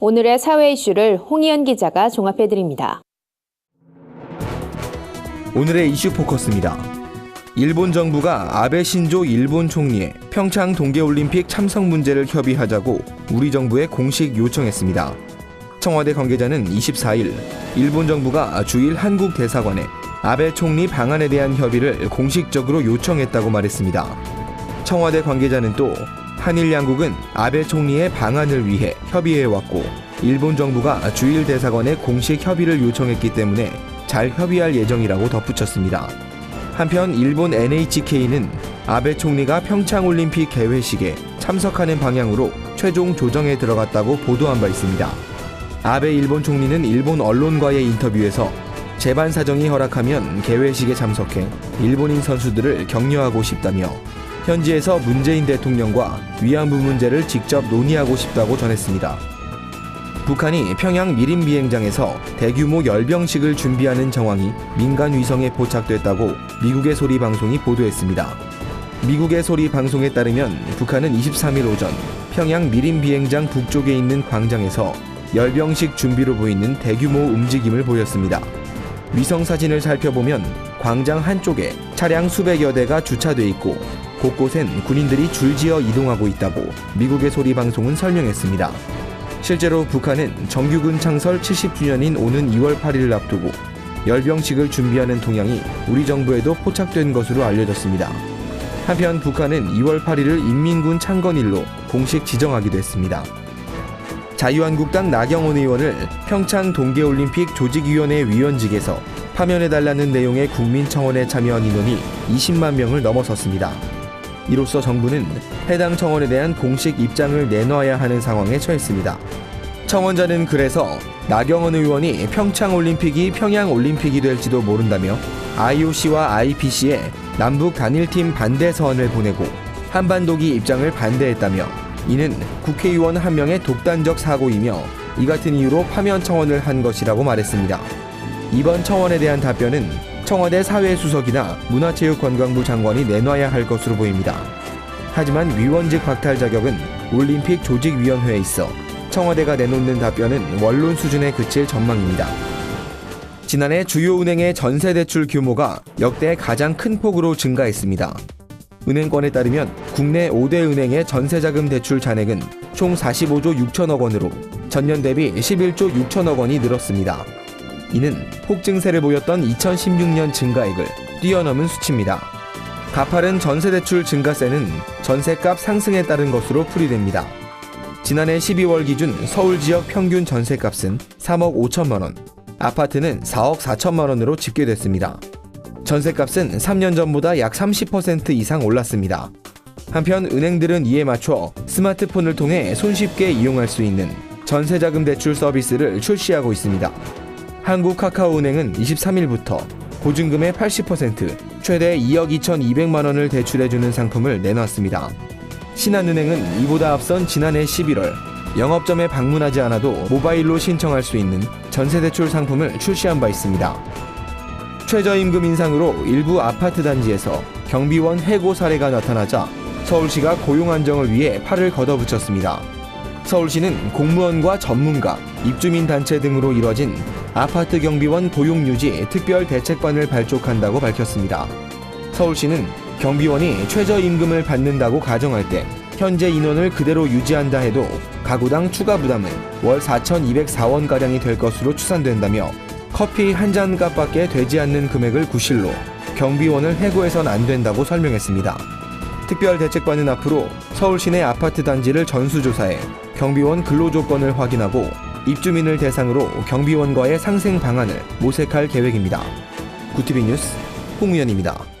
오늘의 사회 이슈를 홍희연 기자가 종합해드립니다. 오늘의 이슈 포커스입니다. 일본 정부가 아베 신조 일본 총리의 평창 동계올림픽 참석 문제를 협의하자고 우리 정부에 공식 요청했습니다. 청와대 관계자는 24일 일본 정부가 주일 한국 대사관에 아베 총리 방안에 대한 협의를 공식적으로 요청했다고 말했습니다. 청와대 관계자는 또 한일 양국은 아베 총리의 방안을 위해 협의해왔고 일본 정부가 주일 대사관에 공식 협의를 요청했기 때문에 잘 협의할 예정이라고 덧붙였습니다. 한편 일본 NHK는 아베 총리가 평창올림픽 개회식에 참석하는 방향으로 최종 조정에 들어갔다고 보도한 바 있습니다. 아베 일본 총리는 일본 언론과의 인터뷰에서 재반 사정이 허락하면 개회식에 참석해 일본인 선수들을 격려하고 싶다며 현지에서 문재인 대통령과 위안부 문제를 직접 논의하고 싶다고 전했습니다. 북한이 평양 미림 비행장에서 대규모 열병식을 준비하는 정황이 민간 위성에 포착됐다고 미국의 소리 방송이 보도했습니다. 미국의 소리 방송에 따르면 북한은 23일 오전 평양 미림 비행장 북쪽에 있는 광장에서 열병식 준비로 보이는 대규모 움직임을 보였습니다. 위성 사진을 살펴보면 광장 한쪽에 차량 수백여 대가 주차돼 있고 곳곳엔 군인들이 줄지어 이동하고 있다고 미국의 소리 방송은 설명했습니다. 실제로 북한은 정규군 창설 70주년인 오는 2월 8일을 앞두고 열병식을 준비하는 동향이 우리 정부에도 포착된 것으로 알려졌습니다. 한편 북한은 2월 8일을 인민군 창건일로 공식 지정하기도 했습니다. 자유한국당 나경원 의원을 평창 동계올림픽 조직위원회 위원직에서 파면해달라는 내용의 국민청원에 참여한 인원이 20만 명을 넘어섰습니다. 이로써 정부는 해당 청원에 대한 공식 입장을 내놔야 하는 상황에 처했습니다. 청원자는 그래서 나경원 의원이 평창올림픽이 평양올림픽이 될지도 모른다며 IOC와 IPC에 남북 단일팀 반대 서한을 보내고 한반도기 입장을 반대했다며 이는 국회의원 한 명의 독단적 사고이며 이 같은 이유로 파면 청원을 한 것이라고 말했습니다. 이번 청원에 대한 답변은 청와대 사회수석이나 문화체육관광부 장관이 내놔야 할 것으로 보입니다. 하지만 위원직 박탈 자격은 올림픽 조직위원회에 있어 청와대가 내놓는 답변은 원론 수준에 그칠 전망입니다. 지난해 주요 은행의 전세대출 규모가 역대 가장 큰 폭으로 증가했습니다. 은행권에 따르면 국내 5대 은행의 전세자금 대출 잔액은 총 45조 6천억 원으로 전년 대비 11조 6천억 원이 늘었습니다. 이는 폭증세를 보였던 2016년 증가액을 뛰어넘은 수치입니다. 가파른 전세대출 증가세는 전세값 상승에 따른 것으로 풀이됩니다. 지난해 12월 기준 서울 지역 평균 전세값은 3억 5천만 원, 아파트는 4억 4천만 원으로 집계됐습니다. 전세값은 3년 전보다 약 30% 이상 올랐습니다. 한편 은행들은 이에 맞춰 스마트폰을 통해 손쉽게 이용할 수 있는 전세자금 대출 서비스를 출시하고 있습니다. 한국카카오은행은 23일부터 보증금의 80% 최대 2억 2,200만 원을 대출해주는 상품을 내놨습니다. 신한은행은 이보다 앞선 지난해 11월 영업점에 방문하지 않아도 모바일로 신청할 수 있는 전세대출 상품을 출시한 바 있습니다. 최저임금 인상으로 일부 아파트 단지에서 경비원 해고 사례가 나타나자 서울시가 고용 안정을 위해 팔을 걷어붙였습니다. 서울시는 공무원과 전문가, 입주민 단체 등으로 이뤄진 아파트 경비원 고용 유지 특별 대책반을 발족한다고 밝혔습니다. 서울시는 경비원이 최저임금을 받는다고 가정할 때 현재 인원을 그대로 유지한다 해도 가구당 추가 부담은 월 4,204원가량이 될 것으로 추산된다며 커피 한 잔 값밖에 되지 않는 금액을 구실로 경비원을 해고해선 안 된다고 설명했습니다. 특별 대책반은 앞으로 서울시 내 아파트 단지를 전수조사해 경비원 근로조건을 확인하고 입주민을 대상으로 경비원과의 상생 방안을 모색할 계획입니다. 구티비 뉴스 홍우연입니다.